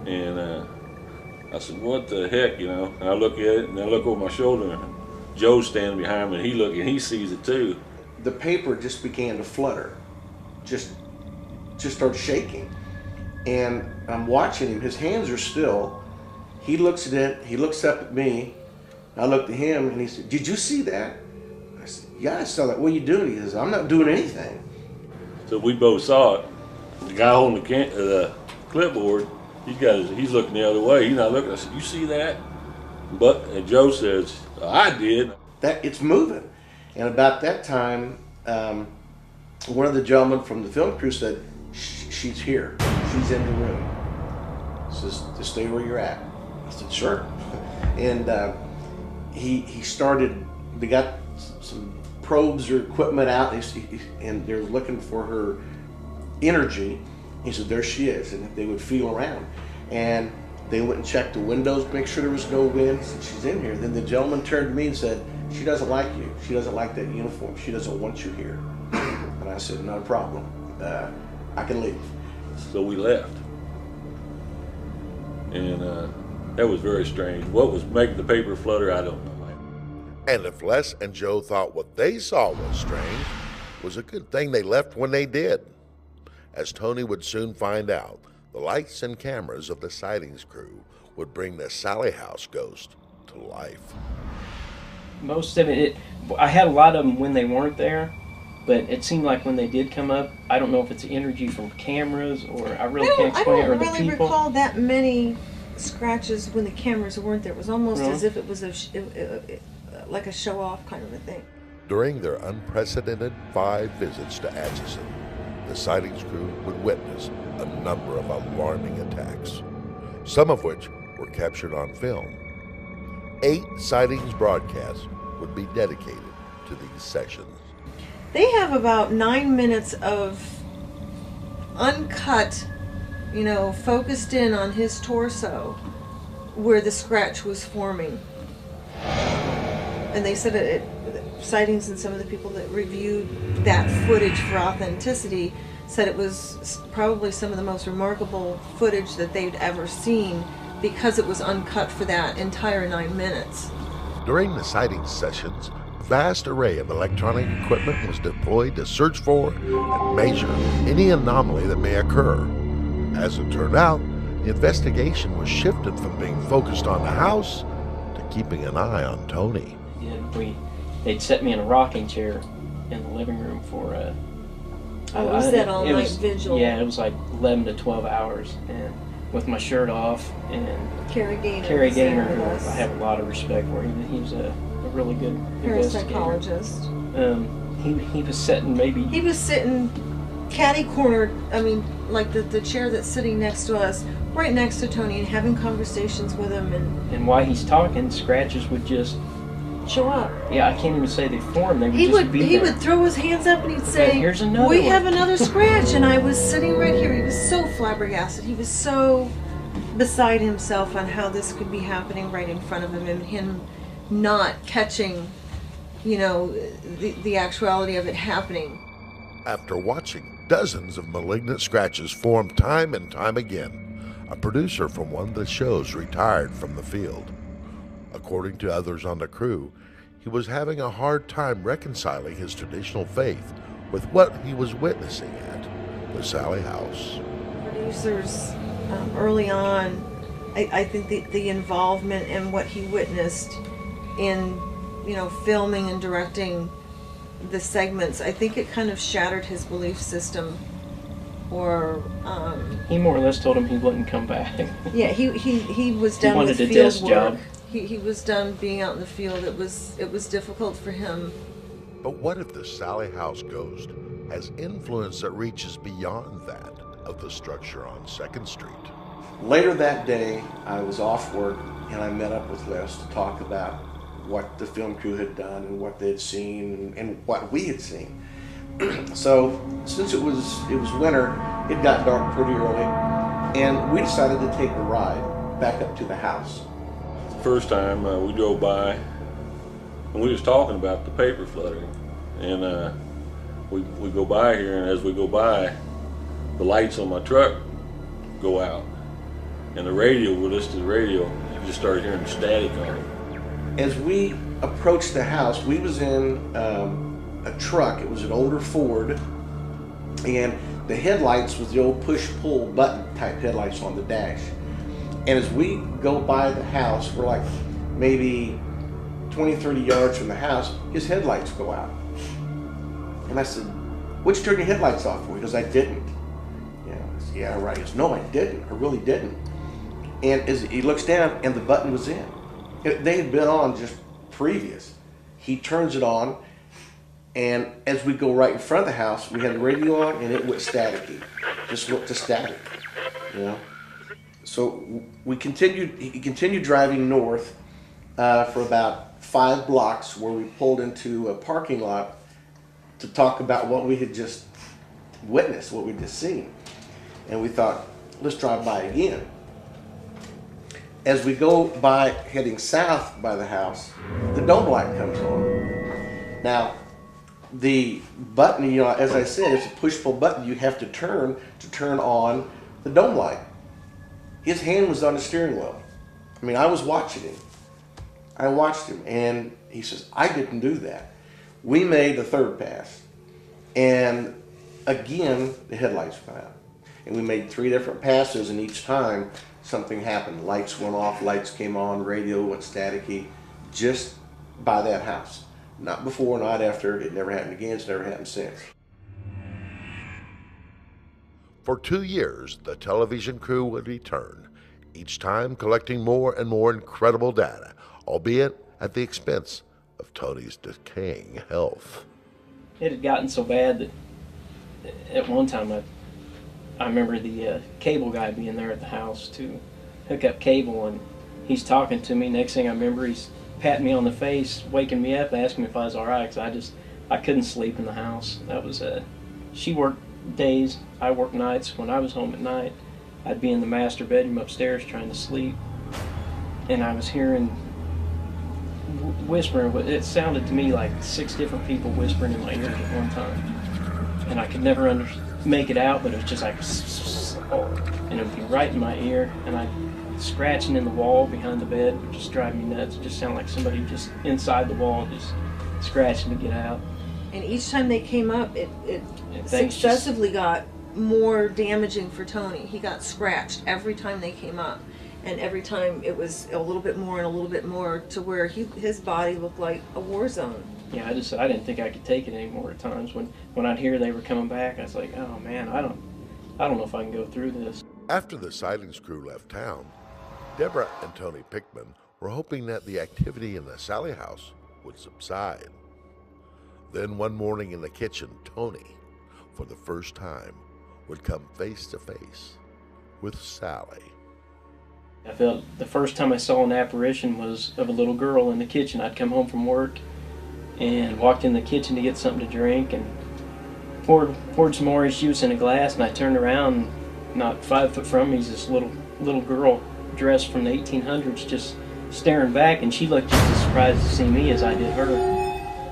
and I said, what the heck, you know? And I look at it, and I look over my shoulder, and Joe's standing behind me, and he sees it too. The paper just began to flutter, just started shaking. And I'm watching him, his hands are still. He looks at it, he looks up at me, I looked at him, and he said, did you see that? I said, yeah, I saw that. What are you doing? He says, I'm not doing anything. So we both saw it. The guy holding the clipboard, he's looking the other way. He's not looking. I said, you see that? And Joe says, I did. It's moving. And about that time, one of the gentlemen from the film crew said, she's here. She's in the room. He says, just stay where you're at. I said, sure. And he started, they got some probes or equipment out, and they're looking for her energy. He said, there she is, and they would feel around. And they went and checked the windows, make sure there was no wind. Said, she's in here. Then the gentleman turned to me and said, she doesn't like you. She doesn't like that uniform. She doesn't want you here. And I said, not a problem. I can leave. So we left. And that was very strange. What was making the paper flutter, I don't know. And if Les and Joe thought what they saw was strange, it was a good thing they left when they did. As Tony would soon find out, the lights and cameras of the sightings crew would bring the Sallie House ghost to life. Most of it, I had a lot of them when they weren't there, but it seemed like when they did come up, I don't know if it's energy from cameras or I really can't explain it, or the people. I don't really recall that many scratches when the cameras weren't there. It was almost Really? as if it was like a show-off kind of a thing. During their unprecedented 5 visits to Atchison, the sightings crew would witness a number of alarming attacks, some of which were captured on film. 8 sightings broadcasts would be dedicated to these sessions. They have about 9 minutes of uncut, focused in on his torso where the scratch was forming. And they said sightings and some of the people that reviewed that footage for authenticity said it was probably some of the most remarkable footage that they'd ever seen because it was uncut for that entire 9 minutes. During the sightings sessions, a vast array of electronic equipment was deployed to search for and measure any anomaly that may occur. As it turned out, the investigation was shifted from being focused on the house to keeping an eye on Tony. Yeah, they'd set me in a rocking chair in the living room for was that all-night vigil? Yeah, it was like 11 to 12 hours, and with my shirt off. And Kerry Gaynor, who I have a lot of respect for. He was a really good parapsychologist. He was sitting He was sitting catty-cornered, I mean, like the chair that's sitting next to us, right next to Tony, and having conversations with him. And while he's talking, scratches would just show up. Yeah, I can't even say they formed. They would just be there. He would throw his hands up and he'd say, "Here's another we one. have another scratch." And I was sitting right here. He was so flabbergasted. He was so beside himself on how this could be happening right in front of him, and him not catching, the actuality of it happening. After watching dozens of malignant scratches form time and time again, a producer from one of the shows retired from the field. According to others on the crew, he was having a hard time reconciling his traditional faith with what he was witnessing at the Sallie house. Producers, early on, I think the involvement in what he witnessed in, filming and directing the segments, I think it kind of shattered his belief system. Or he more or less told him he wouldn't come back. Yeah, he was done with field desk work. job. He was done being out in the field. It was difficult for him. But what if the Sallie house ghost has influence that reaches beyond that of the structure on 2nd Street? Later that day, I was off work and I met up with Les to talk about what the film crew had done and what they'd seen and what we had seen. So since it was winter, it got dark pretty early, and we decided to take a ride back up to the house. First time we drove by, and we was talking about the paper fluttering, and we go by here, and as we go by, the lights on my truck go out, and the radio, we listen to the radio, you just started hearing static on it. As we approached the house, we was in a truck. It was an older Ford, and the headlights was the old push-pull button type headlights on the dash. And as we go by the house, we're like maybe 20-30 yards from the house, his headlights go out. And I said, "What'd you turn your headlights off for?" He goes, "I didn't." I said, "Yeah, right." He goes, "No, I didn't. I really didn't." And as he looks down, and the button was in. They had been on just previous. He turns it on, and as we go right in front of the house, we had the radio on, and it went staticky. Just went to static, So he continued driving north for about 5 blocks, where we pulled into a parking lot to talk about what we had just witnessed, what we'd just seen. And we thought, let's drive by again. As we go by, heading south by the house, the dome light comes on. Now, the button, as I said, it's a push-pull button you have to turn on the dome light. His hand was on the steering wheel. I mean, I was watching him. I watched him, and he says, "I didn't do that." We made the 3rd pass, and again, the headlights went out. And we made 3 different passes, and each time, something happened. Lights went off, lights came on, radio went staticky, just by that house. Not before, not after. It never happened again. It's never happened since. For 2 years, the television crew would return, each time collecting more and more incredible data, albeit at the expense of Tony's decaying health. It had gotten so bad that at one time I remember the cable guy being there at the house to hook up cable, and he's talking to me. Next thing I remember, he's patting me on the face, waking me up, asking me if I was all right, because I couldn't sleep in the house. That was she worked days, I worked nights. When I was home at night, I'd be in the master bedroom upstairs trying to sleep, and I was hearing whispering. It sounded to me like 6 different people whispering in my ears at one time, and I could never make it out, but it was just like, and it would be right in my ear, and I scratching in the wall behind the bed would just drive me nuts. It just sounded like somebody just inside the wall just scratching to get out. And each time they came up, it successively got more damaging for Tony. He got scratched every time they came up. And every time it was a little bit more and a little bit more, to where his body looked like a war zone. Yeah, I didn't think I could take it anymore at times. When I'd hear they were coming back, I was like, oh man, I don't know if I can go through this. After the sightings crew left town, Deborah and Tony Pickman were hoping that the activity in the Sallie house would subside. Then one morning in the kitchen, Tony, for the first time, would come face to face with Sallie. I felt the first time I saw an apparition was of a little girl in the kitchen. I'd come home from work and walked in the kitchen to get something to drink and poured some orange juice in a glass, and I turned around, and not 5 foot from me is this little girl dressed from the 1800s just staring back, and she looked just as surprised to see me as I did her.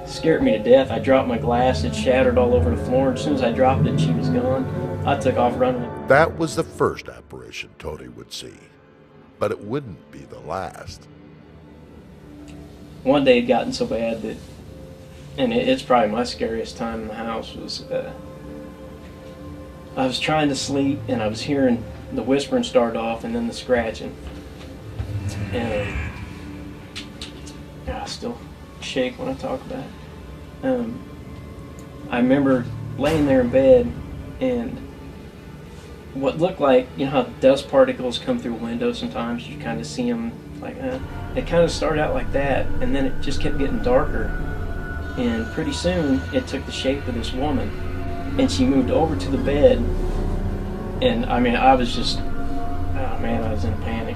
It scared me to death. I dropped my glass, it shattered all over the floor, and as soon as I dropped it, she was gone. I took off running. That was the first apparition Tony would see, but it wouldn't be the last. One day it had gotten so bad that, and it's probably my scariest time in the house, was I was trying to sleep and I was hearing the whispering start off and then the scratching. And I still shake when I talk about it. I remember laying there in bed, and what looked like, you know how dust particles come through a window sometimes, you kind of see them like, it kind of started out like that, and then it just kept getting darker, and pretty soon it took the shape of this woman, and she moved over to the bed, and I mean, I was just, oh man, I was in a panic.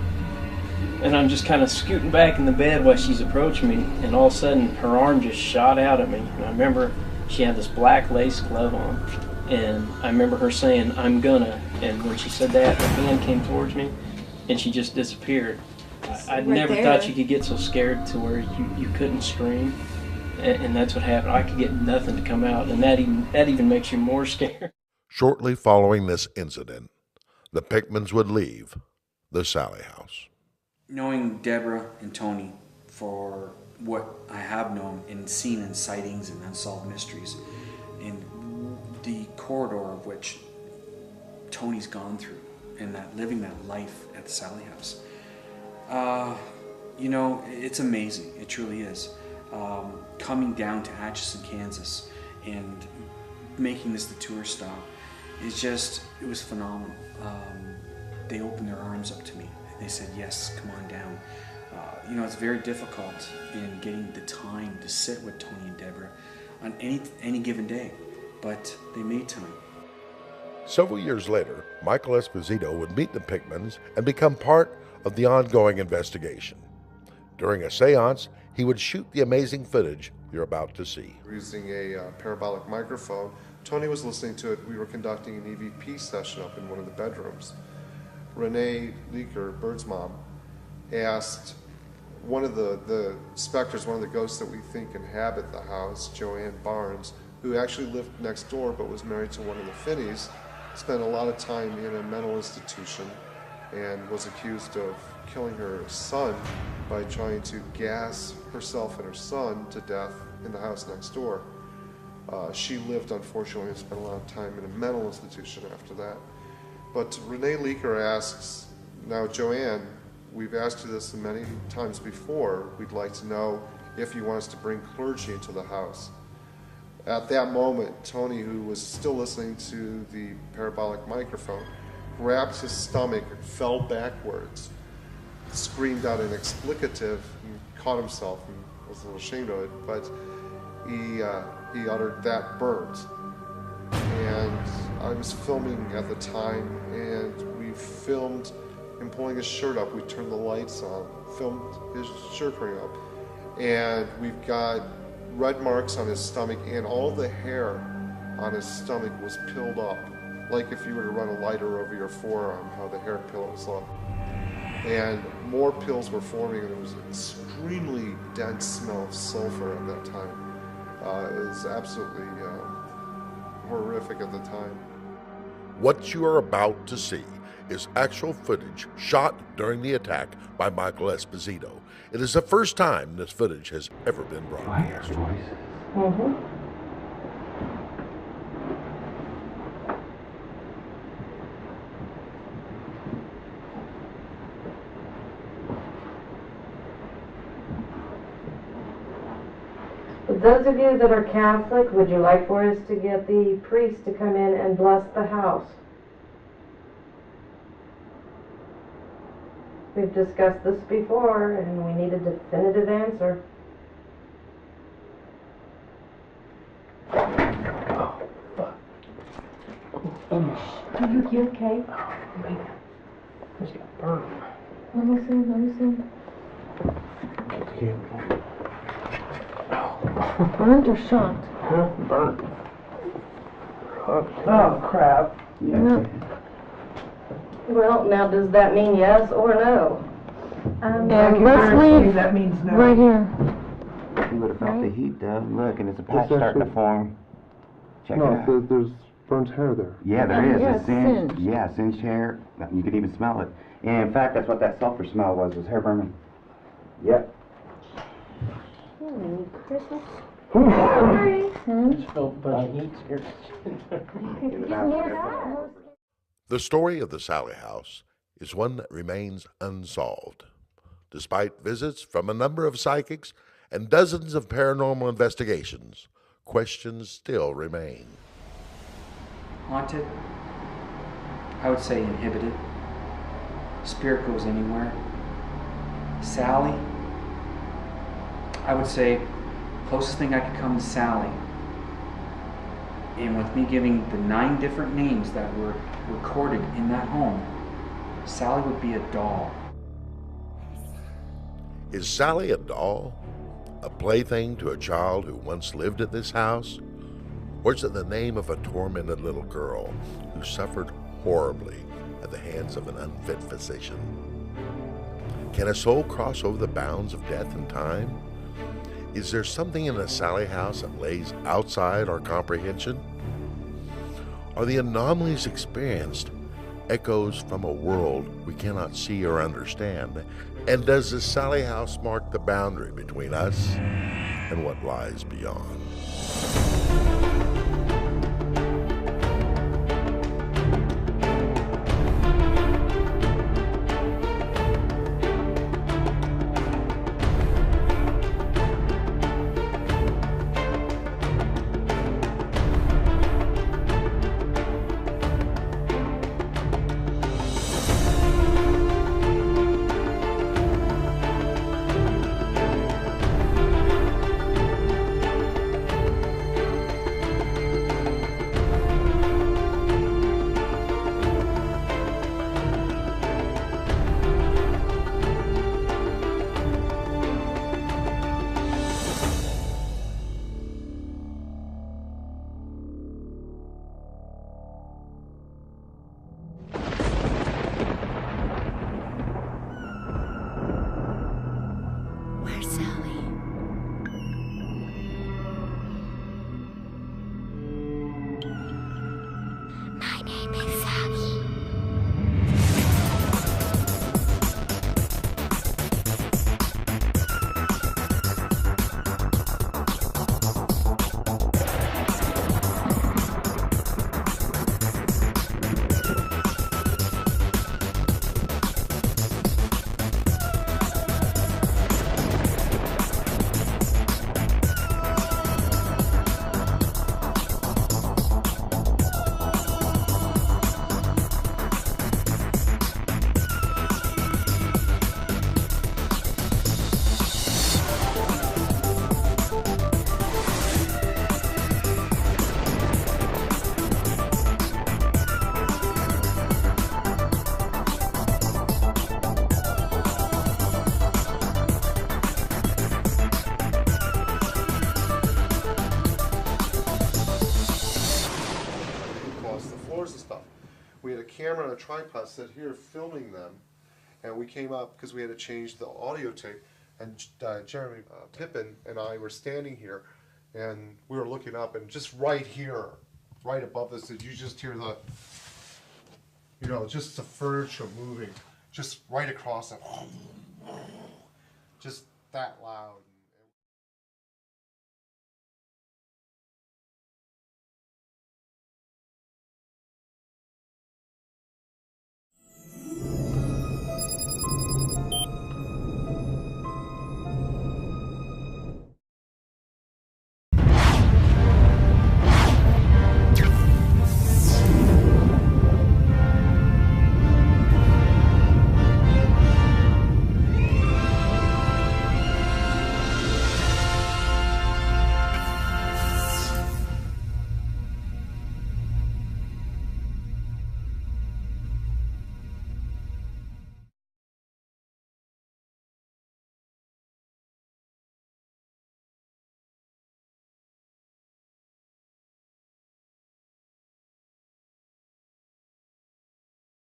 And I'm just kind of scooting back in the bed while she's approaching me, and all of a sudden her arm just shot out at me, and I remember she had this black lace glove on, and I remember her saying, "I'm gonna," and when she said that, her hand came towards me, and she just disappeared. I never thought you could get so scared to where you couldn't scream, and that's what happened. I could get nothing to come out, and that even makes you more scared. Shortly following this incident, the Pickmans would leave the Sallie house. Knowing Deborah and Tony for what I have known and seen in sightings and unsolved mysteries, and the corridor of which Tony's gone through, and that living that life at the Sallie house, you know, it's amazing. It truly is. Coming down to Atchison, Kansas, and making this the tour stop, it was phenomenal. They opened their arms up to me. They said, yes, come on down. You know, it's very difficult in getting the time to sit with Tony and Deborah on any given day, but they made time. Several years later, Michael Esposito would meet the Pickmans and become part of the ongoing investigation. During a seance, he would shoot the amazing footage you're about to see. Using a parabolic microphone, Tony was listening to it. We were conducting an EVP session up in one of the bedrooms. Renee Leaker, Bird's mom, asked one of the specters, one of the ghosts that we think inhabit the house, Joanne Barnes, who actually lived next door but was married to one of the Finneys, spent a lot of time in a mental institution and was accused of killing her son by trying to gas herself and her son to death in the house next door. She lived, unfortunately, and spent a lot of time in a mental institution after that. But Renee Leaker asks, now Joanne, we've asked you this many times before, we'd like to know if you want us to bring clergy into the house. At that moment, Tony, who was still listening to the parabolic microphone, grabbed his stomach and fell backwards, screamed out an explicative, and caught himself and was a little ashamed of it, but he uttered, "That burnt." And I was filming at the time, and we filmed him pulling his shirt up. We turned the lights on, filmed his shirt ring up, and we've got red marks on his stomach, and all the hair on his stomach was pilled up, like if you were to run a lighter over your forearm, how the hair pills up. And more pills were forming, and there was an extremely dense smell of sulfur at that time. It was absolutely horrific at the time. What you are about to see is actual footage shot during the attack by Michael Esposito. It is the first time this footage has ever been broadcast. Those of you that are Catholic, would you like for us to get the priest to come in and bless the house? We've discussed this before, and we need a definitive answer. You okay? Oh, man. I just got burned. Let me see. Burnt or shocked? Huh? Burnt. Oh, crap. Yeah. Well, now does that mean yes or no? Yeah, let's leave. that means no. Right here. You would have felt the heat, Doug. Look, and it's a patch It's starting to actually- form. Check it No, out. there's burnt hair there. Yeah, there is. Yeah, It's singed. singed. Yeah, singed hair. You could even smell it. And in fact, that's what that sulfur smell was hair burning. Yep. Holy Christmas. Just felt a bunch of heat scared. The story of the Sallie house is one that remains unsolved. Despite visits from a number of psychics and dozens of paranormal investigations, questions still remain. Haunted? I would say inhibited. Spirit goes anywhere. Sallie? I would say closest thing I could come is Sallie. And with me giving the 9 different names that were recorded in that home, Sallie would be a doll. Is Sallie a doll? A plaything to a child who once lived at this house? Or is it the name of a tormented little girl who suffered horribly at the hands of an unfit physician? Can a soul cross over the bounds of death and time? Is there something in the Sallie house that lays outside our comprehension? Are the anomalies experienced echoes from a world we cannot see or understand? And does the Sallie house mark the boundary between us and what lies beyond? Where's Sallie? My name is Sallie. We had a camera and a tripod set here filming them, and we came up because we had to change the audio tape, and Jeremy Pippin and I were standing here, and we were looking up, and just right here, right above us, you just hear the, just the furniture moving, just right across it, just that loud.